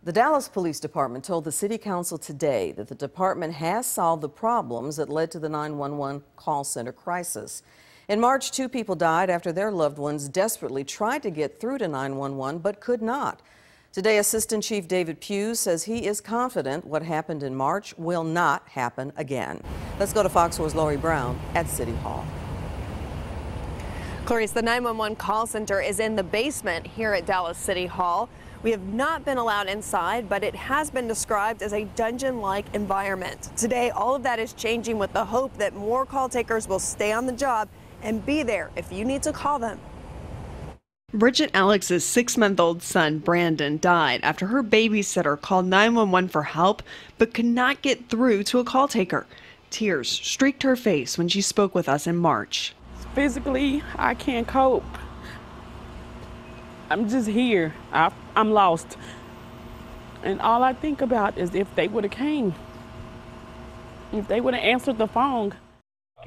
The Dallas Police Department told the City Council today that the department has solved the problems that led to the 911 call center crisis. In March, 2 people died after their loved ones desperately tried to get through to 911 but could not. Today, Assistant Chief David Pugh says he is confident what happened in March will not happen again. Let's go to Fox 4's Lori Brown at City Hall. Clarice, the 911 call center is in the basement here at Dallas City Hall. We have not been allowed inside, but it has been described as a dungeon-like environment. Today, all of that is changing with the hope that more call takers will stay on the job and be there if you need to call them. Bridget Alex's 6-month-old son, Brandon, died after her babysitter called 911 for help but could not get through to a call taker. Tears streaked her face when she spoke with us in March. Physically, I can't cope. I'm just here. I'm lost. And all I think about is if they would have came, if they would have answered the phone.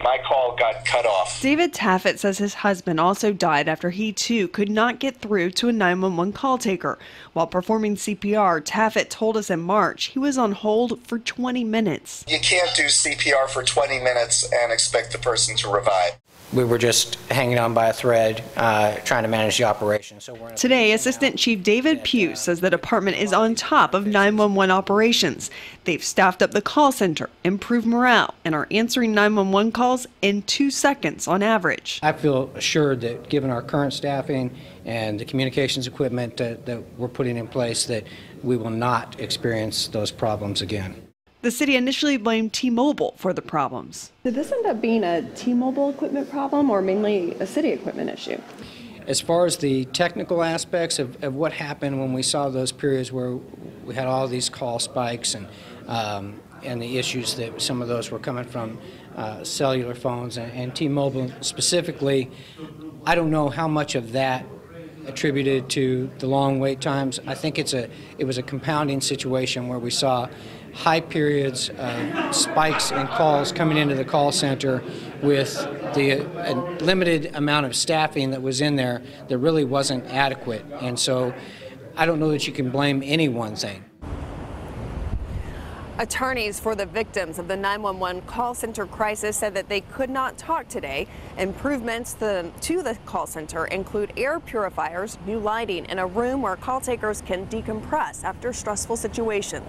My call got cut off. David Taffet says his husband also died after he too could not get through to a 911 call taker. While performing CPR, Taffet told us in March he was on hold for 20 minutes. You can't do CPR for 20 minutes and expect the person to revive. We were just hanging on by a thread, trying to manage the operation. Today, Assistant Chief David Pugh says the department is on top of 911 operations. They've staffed up the call center, improved morale, and are answering 911 calls in 2 seconds on average. I feel assured that given our current staffing and the communications equipment that we're putting in place, that we will not experience those problems again. The city initially blamed T-Mobile for the problems. Did this end up being a T-Mobile equipment problem or mainly a city equipment issue? As far as the technical aspects of what happened when we saw those periods where we had all these call spikes and the issues that some of those were coming from cellular phones and T-Mobile specifically, I don't know how much of that attributed to the long wait times. I think it was a compounding situation where we saw high periods of spikes in calls coming into the call center with the limited amount of staffing that was in there that really wasn't adequate. And so I don't know that you can blame any one thing. Attorneys for the victims of the 911 call center crisis said that they could not talk today. Improvements to the call center include air purifiers, new lighting, and a room where call takers can decompress after stressful situations.